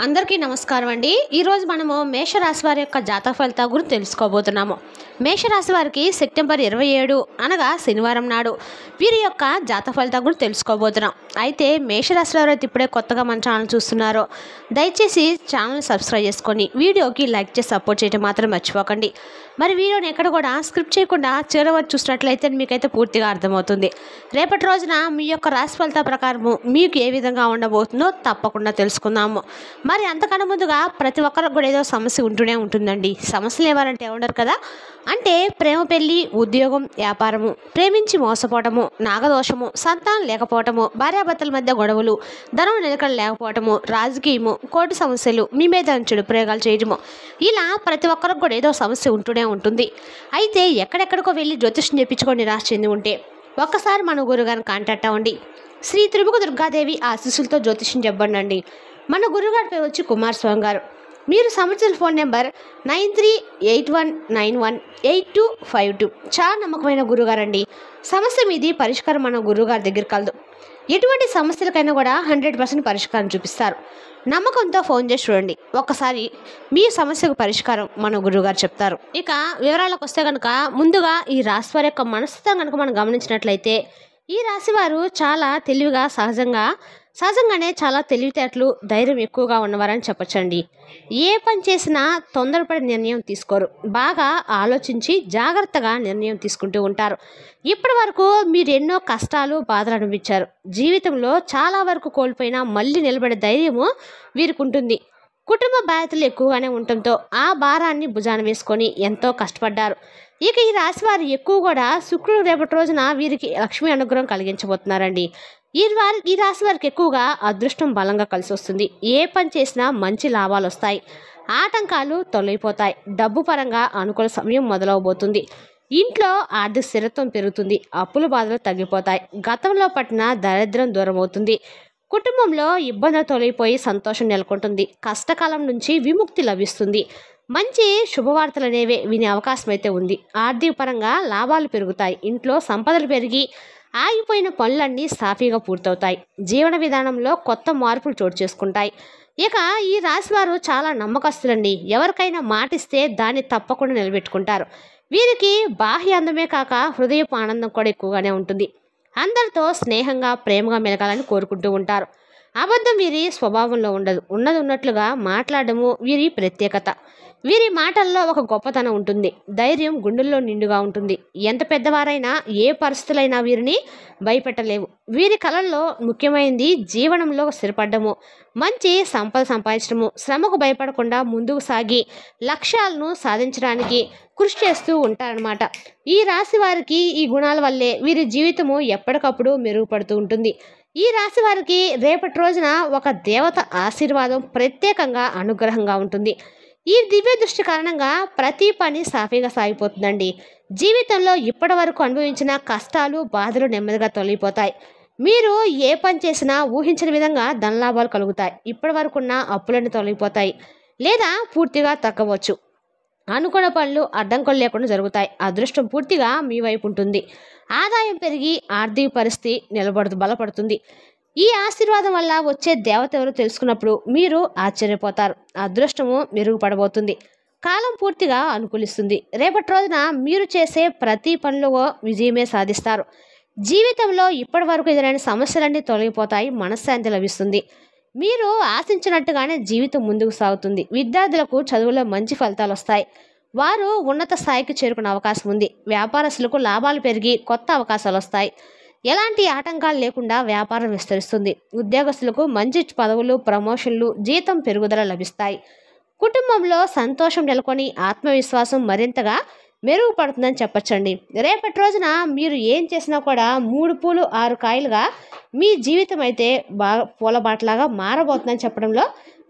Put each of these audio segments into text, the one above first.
అందరికీ నమస్కారం అండి. ఈరోజు మనము మేషరాశి వారి యొక్క జాతక ఫలితాల గురించి తెలుసుకోబోతున్నాము. మేషరాశి వారికి సెప్టెంబర్ 27 అనగా శనివారం నాడు వీరి యొక్క జాతక ఫలితాల గురించి తెలుసుకోబోతున్నాం. అయితే మేషరాశి వారు అయితే ఇప్పుడే కొత్తగా మన ఛానల్ చూస్తున్నారో దయచేసి ఛానల్ని సబ్స్క్రైబ్ చేసుకొని వీడియోకి లైక్ చేసి సపోర్ట్ చేయడం మాత్రం మర్చిపోకండి. మరి వీడియోని ఎక్కడ కూడా స్క్రిప్ట్ చేయకుండా చివరి వరకు చూసినట్లయితే మీకైతే పూర్తిగా అర్థమవుతుంది. రేపటి రోజున మీ యొక్క రాశి ఫలితాల ప్రకారము మీకు ఏ విధంగా ఉండబోతుందో తప్పకుండా తెలుసుకుందాము. మరి అంతకన్నా ముందుగా ప్రతి ఒక్కరికి కూడా ఏదో సమస్య ఉంటూనే ఉంటుందండి. సమస్యలు ఏవారంటే ఉండరు కదా, అంటే ప్రేమ, పెళ్లి, ఉద్యోగం, వ్యాపారము, ప్రేమించి మోసపోవటము, నాగదోషము, సంతానం లేకపోవటము, భార్యాభర్తల మధ్య గొడవలు, ధనం నిలకడ లేకపోవటము, రాజకీయము, కోర్టు సమస్యలు, మీ మీద చెడు ప్రయోగాలు చేయటము, ఇలా ప్రతి ఒక్కరికి కూడా ఏదో సమస్య ఉంటూనే ఉంటుంది. అయితే ఎక్కడెక్కడికో వెళ్ళి జ్యోతిష్యం చెప్పించుకొని నిరాశ చెంది ఉంటే ఒక్కసారి మన గురుగారిని కాంటాక్ట్ అవ్వండి. శ్రీ త్రిముఖ దుర్గాదేవి ఆశీస్సులతో జ్యోతిష్యం చెప్పండి. మన గురుగారి పేరు వచ్చి కుమారస్వామి గారు. మీరు సంబంధించిన ఫోన్ నెంబర్ 9381918252. చాలా నమ్మకమైన గురుగారండి. సమస్య మీది పరిష్కారం మన గురుగారి దగ్గర కలదు. ఎటువంటి సమస్యలకైనా కూడా 100% పరిష్కారం చూపిస్తారు. నమ్మకంతో ఫోన్ చేసి చూడండి. ఒక్కసారి మీ సమస్యకు పరిష్కారం మన గురువుగారు చెప్తారు. ఇక వివరాలకు వస్తే కనుక ముందుగా ఈ రాశి వారి యొక్క మనస్తత్వం కనుక మనం గమనించినట్లయితే ఈ రాశి వారు చాలా తెలివిగా సహజంగానే చాలా తెలివితేటలు, ధైర్యం ఎక్కువగా ఉన్నవారని చెప్పచ్చండి. ఏ పని చేసినా తొందరపడి నిర్ణయం తీసుకోరు. బాగా ఆలోచించి జాగ్రత్తగా నిర్ణయం తీసుకుంటూ ఉంటారు. ఇప్పటి వరకు మీరు ఎన్నో కష్టాలు, బాధలు అనుభవించారు. జీవితంలో చాలా వరకు కోల్పోయినా మళ్ళీ నిలబడే ధైర్యము వీరికి ఉంటుంది. కుటుంబ బాధ్యతలు ఎక్కువగానే ఉండటంతో ఆ భారాన్ని భుజాన వేసుకొని ఎంతో కష్టపడ్డారు. ఇక ఈ రాశి వారు ఎక్కువ కూడా శుక్రుడు రేపటి రోజున వీరికి లక్ష్మీ అనుగ్రహం కలిగించబోతున్నారండి. ఈ రాశి వారికి ఎక్కువగా అదృష్టం బలంగా కలిసి వస్తుంది. ఏ పని చేసినా మంచి లాభాలు వస్తాయి. ఆటంకాలు తొలగిపోతాయి. డబ్బు పరంగా అనుకూల సమయం మొదలవబోతుంది. ఇంట్లో ఆర్థిక స్థిరత్వం పెరుగుతుంది. అప్పుల బాధలు తగ్గిపోతాయి. గతంలో పట్టిన దరిద్రం దూరం అవుతుంది. కుటుంబంలో ఇబ్బందులు తొలగిపోయి సంతోషం నెలకొంటుంది. కష్టకాలం నుంచి విముక్తి లభిస్తుంది. మంచి శుభవార్తలు అనేవి వినే అవకాశం అయితే ఉంది. ఆర్థిక పరంగా లాభాలు పెరుగుతాయి. ఇంట్లో సంపదలు పెరిగి ఆగిపోయిన పనులన్నీ సాఫీగా పూర్తవుతాయి. జీవన విధానంలో కొత్త మార్పులు చోటు చేసుకుంటాయి. ఇక ఈ రాశి వారు చాలా నమ్మకస్తులండి. ఎవరికైనా మాటిస్తే దాన్ని తప్పకుండా నిలబెట్టుకుంటారు. వీరికి బాహ్య అందమే కాక హృదయపు ఆనందం కూడా ఎక్కువగానే ఉంటుంది. అందరితో స్నేహంగా, ప్రేమగా మెలగాలని కోరుకుంటూ ఉంటారు. అబద్ధం వీరి స్వభావంలో ఉండదు. ఉన్నది ఉన్నట్లుగా మాట్లాడము వీరి ప్రత్యేకత. వీరి మాటల్లో ఒక గొప్పతనం ఉంటుంది. ధైర్యం గుండెల్లో నిండుగా ఉంటుంది. ఎంత పెద్దవారైనా ఏ పరిస్థితులైనా వీరిని భయపెట్టలేవు. వీరి కళల్లో ముఖ్యమైనది జీవనంలో స్థిరపడము, మంచి సంపద సంపాదించడము, శ్రమకు భయపడకుండా ముందుకు సాగి లక్ష్యాలను సాధించడానికి కృషి చేస్తూ ఉంటారనమాట. ఈ రాశి వారికి ఈ గుణాల వల్లే వీరి జీవితము ఎప్పటికప్పుడు మెరుగుపడుతూ ఉంటుంది. ఈ రాశి వారికి రేపటి రోజున ఒక దేవత ఆశీర్వాదం ప్రత్యేకంగా అనుగ్రహంగా ఉంటుంది. ఈ దివ్య దృష్టి కారణంగా ప్రతి పని సాఫీగా సాగిపోతుందండి. జీవితంలో ఇప్పటి వరకు అనుభవించిన కష్టాలు, బాధలు నెమ్మదిగా తొలగిపోతాయి. మీరు ఏ పని చేసినా ఊహించిన విధంగా ధనలాభాలు కలుగుతాయి. ఇప్పటి వరకు ఉన్న అప్పులన్నీ తొలగిపోతాయి లేదా పూర్తిగా తగ్గవచ్చు. అనుకున్న పనులు అడ్డంకులు లేకుండా జరుగుతాయి. అదృష్టం పూర్తిగా మీ వైపు ఉంటుంది. ఆదాయం పెరిగి ఆర్థిక పరిస్థితి బలపడుతుంది. ఈ ఆశీర్వాదం వల్ల వచ్చే దేవత ఎవరు తెలుసుకున్నప్పుడు మీరు ఆశ్చర్యపోతారు. అదృష్టము మెరుగుపడబోతుంది. కాలం పూర్తిగా అనుకూలిస్తుంది. రేపటి రోజున మీరు చేసే ప్రతి పనిలో విజయమే సాధిస్తారు. జీవితంలో ఇప్పటి వరకు ఎదురైన సమస్యలన్నీ తొలగిపోతాయి. మనశ్శాంతి లభిస్తుంది. మీరు ఆశించినట్టుగానే జీవితం ముందుకు సాగుతుంది. విద్యార్థులకు చదువులో మంచి ఫలితాలు వస్తాయి. వారు ఉన్నత స్థాయికి చేరుకునే అవకాశం ఉంది. వ్యాపారస్తులకు లాభాలు పెరిగి కొత్త అవకాశాలు వస్తాయి. ఎలాంటి ఆటంకాలు లేకుండా వ్యాపారం విస్తరిస్తుంది. ఉద్యోగస్తులకు మంచి పదవులు, ప్రమోషన్లు, జీతం పెరుగుదల లభిస్తాయి. కుటుంబంలో సంతోషం నెలకొని ఆత్మవిశ్వాసం మరింతగా మెరుగుపడుతుందని చెప్పచ్చండి. రేపటి రోజున మీరు ఏం చేసినా కూడా 3 పూలు 6 కాయలుగా మీ జీవితం అయితే బాగా పూలబాటలాగా మారబోతుందని చెప్పడంలో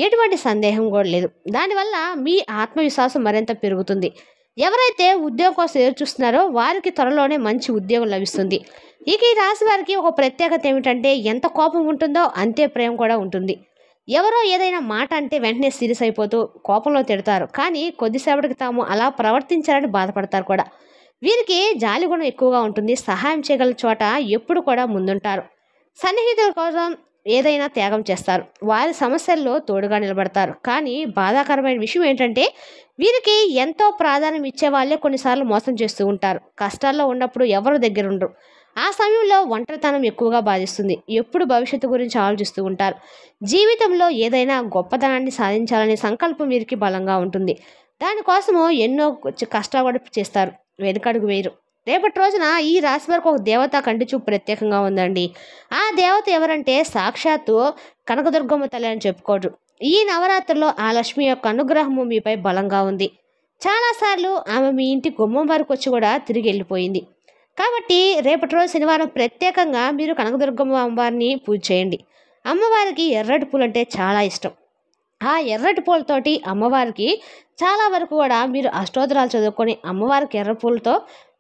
ఎటువంటి సందేహం కూడా లేదు. దానివల్ల మీ ఆత్మవిశ్వాసం మరింత పెరుగుతుంది. ఎవరైతే ఉద్యోగం కోసం ఎదురు చూస్తున్నారో వారికి త్వరలోనే మంచి ఉద్యోగం లభిస్తుంది. ఇక ఈ రాశి వారికి ఒక ప్రత్యేకత ఏమిటంటే ఎంత కోపం ఉంటుందో అంతే ప్రేమ కూడా ఉంటుంది. ఎవరో ఏదైనా మాట అంటే వెంటనే సీరియస్ అయిపోతూ కోపంలో తిడతారు. కానీ కొద్దిసేపటికి తాము అలా ప్రవర్తించారని బాధపడతారు కూడా. వీరికి జాలి గుణం ఎక్కువగా ఉంటుంది. సహాయం చేయగల చోట ఎప్పుడు కూడా ముందుంటారు. సన్నిహితుల కోసం ఏదైనా త్యాగం చేస్తారు. వారి సమస్యల్లో తోడుగా నిలబడతారు. కానీ బాధాకరమైన విషయం ఏంటంటే వీరికి ఎంతో ప్రాధాన్యం ఇచ్చే వాళ్ళే కొన్నిసార్లు మోసం చేస్తూ ఉంటారు. కష్టాల్లో ఉన్నప్పుడు ఎవరు దగ్గర ఉండరు. ఆ సమయంలో ఒంటరితనం ఎక్కువగా బాధిస్తుంది. ఎప్పుడు భవిష్యత్తు గురించి ఆలోచిస్తూ ఉంటారు. జీవితంలో ఏదైనా గొప్పతనాన్ని సాధించాలనే సంకల్పం వీరికి బలంగా ఉంటుంది. దానికోసము ఎన్నో కష్టాలు కూడా చేస్తారు. వెనుకడుగు వేయరు. రేపటి రోజున ఈ రాశి వారికి ఒక దేవత కంటి చూపు ప్రత్యేకంగా ఉందండి. ఆ దేవత ఎవరంటే సాక్షాత్తు కనకదుర్గమ్మ తల్లి అని చెప్పుకోరు. ఈ నవరాత్రుల్లో ఆ లక్ష్మి యొక్క అనుగ్రహము మీపై బలంగా ఉంది. చాలాసార్లు ఆమె మీ ఇంటి గుమ్మం వరకు వచ్చి కూడా తిరిగి వెళ్ళిపోయింది. కాబట్టి రేపటి రోజు శనివారం ప్రత్యేకంగా మీరు కనకదుర్గమ్మ అమ్మవారిని పూజ చేయండి. అమ్మవారికి ఎర్రటి పూలు అంటే చాలా ఇష్టం. ఆ ఎర్రటి పూలతోటి అమ్మవారికి చాలా వరకు కూడా మీరు అష్టోత్తరాలు చదువుకొని అమ్మవారికి ఎర్ర పూలతో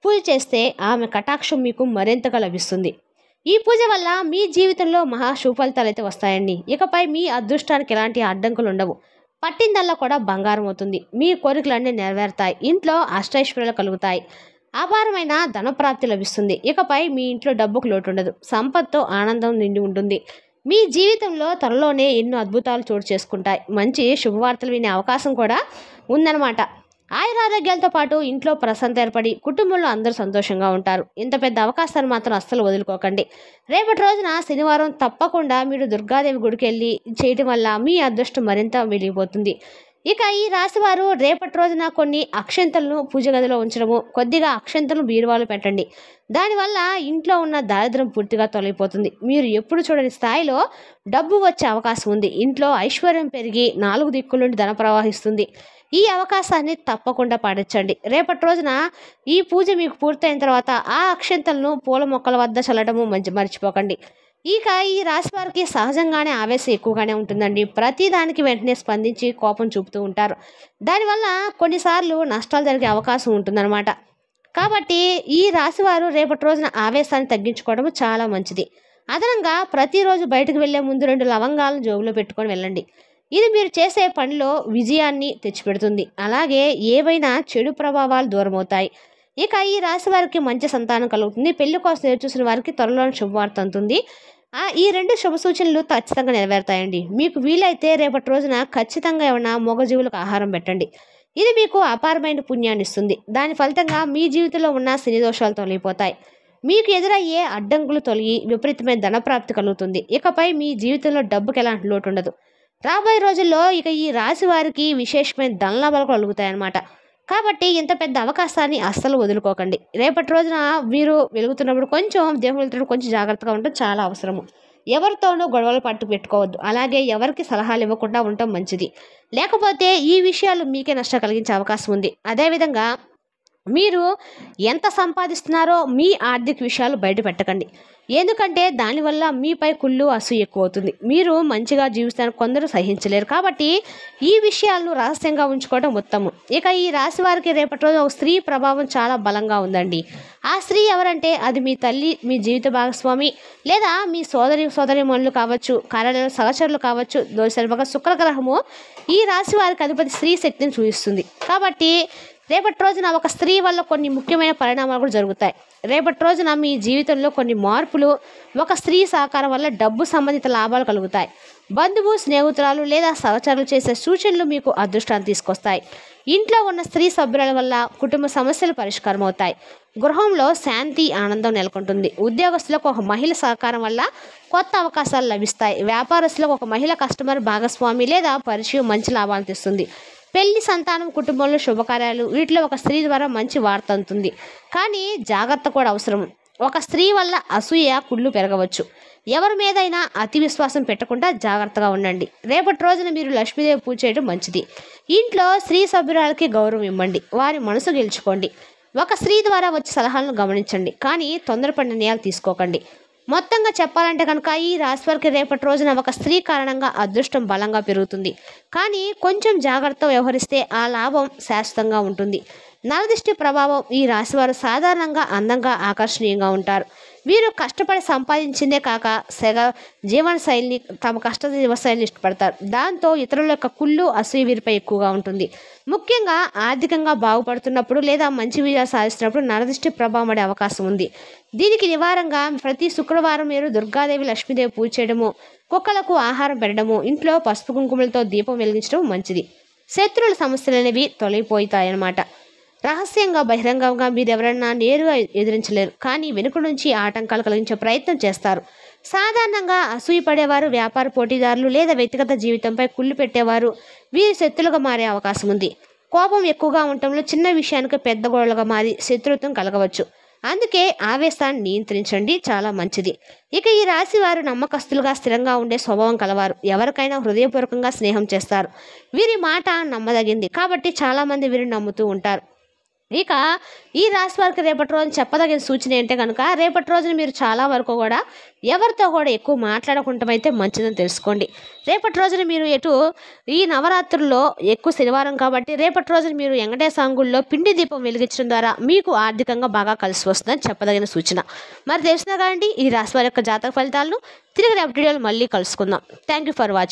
పూజ చేస్తే ఆమె కటాక్షం మీకు మరింతగా లభిస్తుంది. ఈ పూజ వల్ల మీ జీవితంలో మహా శుభఫలితాలు అయితే వస్తాయండి. ఇకపై మీ అదృష్టానికి ఎలాంటి అడ్డంకులు ఉండవు. పట్టిందల్లా కూడా బంగారం అవుతుంది. మీ కోరికలన్నీ నెరవేరుతాయి. ఇంట్లో అష్టైశ్వర్యాలు కలుగుతాయి. అపారమైన ధనప్రాప్తి లభిస్తుంది. ఇకపై మీ ఇంట్లో డబ్బుకు లోటు ఉండదు. సంపత్తో ఆనందం నిండి ఉంటుంది. మీ జీవితంలో త్వరలోనే ఎన్నో అద్భుతాలు చోటు చేసుకుంటాయి. మంచి శుభవార్తలు వినే అవకాశం కూడా ఉందన్నమాట. ఆయురారోగ్యాలతో పాటు ఇంట్లో ప్రశాంతత ఏర్పడి కుటుంబంలో అందరూ సంతోషంగా ఉంటారు. ఇంత పెద్ద అవకాశాన్ని మాత్రం అస్సలు వదులుకోకండి. రేపటి రోజున శనివారం తప్పకుండా మీరు దుర్గాదేవి గుడికి వెళ్ళి చేయటం వల్ల మీ అదృష్టం మరింత వెలిగిపోతుంది. ఇక ఈ రాశివారు రేపటి రోజున కొన్ని అక్షంతలను పూజ గదిలో ఉంచడము, కొద్దిగా అక్షంతలను బీరువాలో పెట్టండి. దానివల్ల ఇంట్లో ఉన్న దారిద్ర్యం పూర్తిగా తొలగిపోతుంది. మీరు ఎప్పుడు చూడని స్థాయిలో డబ్బు వచ్చే అవకాశం ఉంది. ఇంట్లో ఐశ్వర్యం పెరిగి 4 దిక్కుల నుండి ధన ప్రవహిస్తుంది. ఈ అవకాశాన్ని తప్పకుండా పాటించండి. రేపటి రోజున ఈ పూజ మీకు పూర్తయిన తర్వాత ఆ అక్షంతలను పూల మొక్కల వద్ద చల్లడము మర్చిపోకండి. ఇక ఈ రాశి వారికి సహజంగానే ఆవేశం ఎక్కువగానే ఉంటుందండి. ప్రతి దానికి వెంటనే స్పందించి కోపం చూపుతూ ఉంటారు. దానివల్ల కొన్నిసార్లు నష్టాలు జరిగే అవకాశం ఉంటుందన్నమాట. కాబట్టి ఈ రాశివారు రేపటి రోజున ఆవేశాన్ని తగ్గించుకోవడం చాలా మంచిది. అదనంగా ప్రతిరోజు బయటకు వెళ్లే ముందు 2 లవంగాలను జోబులో పెట్టుకొని వెళ్ళండి. ఇది మీరు చేసే పనిలో విజయాన్ని తెచ్చిపెడుతుంది. అలాగే ఏవైనా చెడు ప్రభావాలు దూరమవుతాయి. ఇక ఈ రాశి వారికి మంచి సంతానం కలుగుతుంది. పెళ్లి కోసం ఎదురుచూసిన వారికి త్వరలోనే శుభవార్త అందుతుంది. ఈ 2 శుభ సూచనలు ఖచ్చితంగా నెరవేరుతాయండి. మీకు వీలైతే రేపటి రోజున ఖచ్చితంగా ఏమైనా మూగజీవులకు ఆహారం పెట్టండి. ఇది మీకు అపారమైన పుణ్యాన్ని ఇస్తుంది. దాని ఫలితంగా మీ జీవితంలో ఉన్న శని దోషాలు తొలగిపోతాయి. మీకు ఎదురయ్యే అడ్డంకులు తొలగి విపరీతమైన ధనప్రాప్తి కలుగుతుంది. ఇకపై మీ జీవితంలో డబ్బుకి ఎలాంటి లోటు ఉండదు. రాబోయే రోజుల్లో ఇక ఈ రాశి వారికి విశేషమైన ధనలాభాలు కలుగుతాయన్నమాట. కాబట్టి ఇంత పెద్ద అవకాశాన్ని అస్సలు వదులుకోకండి. రేపటి రోజున మీరు వెలుగుతున్నప్పుడు దేవుడు కొంచెం జాగ్రత్తగా ఉండడం చాలా అవసరము. ఎవరితోనూ గొడవలు పెట్టుకోవద్దు. అలాగే ఎవరికి సలహాలు ఇవ్వకుండా ఉండటం మంచిది. లేకపోతే ఈ విషయాలు మీకే నష్టం కలిగించే అవకాశం ఉంది. అదేవిధంగా మీరు ఎంత సంపాదిస్తున్నారో మీ ఆర్థిక విషయాలు బయట పెట్టకండి. ఎందుకంటే దానివల్ల మీపై కుళ్ళు అసూయ ఎక్కువ అవుతుంది. మీరు మంచిగా జీవిస్తానికి కొందరు సహించలేరు. కాబట్టి ఈ విషయాలను రహస్యంగా ఉంచుకోవడం ఉత్తమం. ఇక ఈ రాశి వారికి రేపటి రోజు ఒక స్త్రీ ప్రభావం చాలా బలంగా ఉందండి. ఆ స్త్రీ ఎవరంటే అది మీ తల్లి, మీ జీవిత భాగస్వామి, లేదా మీ సోదరిమణులు కావచ్చు, కార్యాలయ సహచరులు కావచ్చు. దోష శుక్రగ్రహము ఈ రాశి వారికి అధిపతి స్త్రీ శక్తిని చూపిస్తుంది. కాబట్టి రేపటి రోజున ఒక స్త్రీ వల్ల కొన్ని ముఖ్యమైన పరిణామాలు కూడా జరుగుతాయి. రేపటి రోజున మీ జీవితంలో కొన్ని మార్పులు, ఒక స్త్రీ సహకారం వల్ల డబ్బు సంబంధిత లాభాలు కలుగుతాయి. బంధువు, స్నేహితురాలు లేదా సహచరులు చేసే సూచనలు మీకు అదృష్టాన్ని తీసుకొస్తాయి. ఇంట్లో ఉన్న స్త్రీ సభ్యుల వల్ల కుటుంబ సమస్యలు పరిష్కారం అవుతాయి. గృహంలో శాంతి, ఆనందం నెలకొంటుంది. ఉద్యోగస్తులకు ఒక మహిళ సహకారం వల్ల కొత్త అవకాశాలు లభిస్తాయి. వ్యాపారస్తులకు ఒక మహిళ కస్టమర్ భాగస్వామి లేదా పరిచయం మంచి లాభాలు తెస్తుంది. పెళ్లి, సంతానం, కుటుంబంలో శుభకార్యాలు, వీటిలో ఒక స్త్రీ ద్వారా మంచి వార్త అందుతుంది. కానీ జాగ్రత్త కూడా అవసరం. ఒక స్త్రీ వల్ల అసూయ, కుళ్ళు పెరగవచ్చు. ఎవరి మీదైనా అతి విశ్వాసం పెట్టకుండా జాగ్రత్తగా ఉండండి. రేపటి రోజున మీరు లక్ష్మీదేవి పూజ చేయడం మంచిది. ఇంట్లో స్త్రీ సభ్యురాలకి గౌరవం ఇవ్వండి. వారి మనసు గెలుచుకోండి. ఒక స్త్రీ ద్వారా వచ్చే సలహాలను గమనించండి. కానీ తొందరపడి నిర్ణయాలు తీసుకోకండి. మొత్తంగా చెప్పాలంటే కనుక ఈ రాశి వారికి రేపటి రోజున ఒక స్త్రీ కారణంగా అదృష్టం బలంగా పెరుగుతుంది. కానీ కొంచెం జాగ్రత్త వ్యవహరిస్తే ఆ లాభం శాశ్వతంగా ఉంటుంది. నరదిష్టి ప్రభావం ఈ రాశివారు సాధారణంగా అందంగా, ఆకర్షణీయంగా ఉంటారు. వీరు కష్టపడి సంపాదించిందే కాక జీవన శైలిని తమ కష్ట జీవశైలిని ఇష్టపడతారు. దాంతో ఇతరుల యొక్క కుళ్ళు అసూయ వీరిపై ఎక్కువగా ఉంటుంది. ముఖ్యంగా ఆర్థికంగా బాగుపడుతున్నప్పుడు లేదా మంచి విజయాలు సాధిస్తున్నప్పుడు నరదిష్టి ప్రభావం పడే అవకాశం ఉంది. దీనికి నివారణగా ప్రతి శుక్రవారం మీరు దుర్గాదేవి లక్ష్మీదేవి పూజ చేయడము, కుక్కలకు ఆహారం పెట్టడము, ఇంట్లో పసుపు కుంకుమలతో దీపం వెలిగించడం మంచిది. శత్రువుల సమస్యలు అనేవి తొలగిపోతాయన్నమాట. రహస్యంగా బహిరంగంగా మీరు ఎవరైనా నేరుగా ఎదిరించలేరు, కానీ వెనుక నుంచి ఆటంకాలు కలిగించే ప్రయత్నం చేస్తారు. సాధారణంగా అసూయ పడేవారు, వ్యాపార పోటీదారులు లేదా వ్యక్తిగత జీవితంపై కుళ్ళు పెట్టేవారు వీరి శత్రులుగా మారే అవకాశం ఉంది. కోపం ఎక్కువగా ఉండటంలో చిన్న విషయానికి పెద్ద గొడవలుగా మారి శత్రుత్వం కలగవచ్చు. అందుకే ఆవేశాన్ని నియంత్రించండి, చాలా మంచిది. ఇక ఈ రాశి వారు నమ్మకస్తులుగా స్థిరంగా ఉండే స్వభావం కలవారు. ఎవరికైనా హృదయపూర్వకంగా స్నేహం చేస్తారు. వీరి మాట నమ్మదగింది కాబట్టి చాలామంది వీరిని నమ్ముతూ ఉంటారు. ఇక ఈ రాశి వారికి రేపటి రోజు చెప్పదగిన సూచన ఏంటంటే కనుక, రేపటి రోజున మీరు చాలా వరకు కూడా ఎవరితో కూడా ఎక్కువ మాట్లాడకుండా అయితే మంచిదని తెలుసుకోండి. రేపటి రోజున మీరు ఈ నవరాత్రుల్లో ఎక్కువ శనివారం కాబట్టి రేపటి రోజున మీరు వెంకటేశ్వర గుడిలో పిండి దీపం వెలిగించడం ద్వారా మీకు ఆర్థికంగా బాగా కలిసి వస్తుందని చెప్పదగిన సూచన. మరి తెలిసినా కానీ ఈ రాశి వారి యొక్క జాతక ఫలితాలను తిరిగి రేపటి వీడియోలో మళ్ళీ కలుసుకుందాం. Thank you for watching.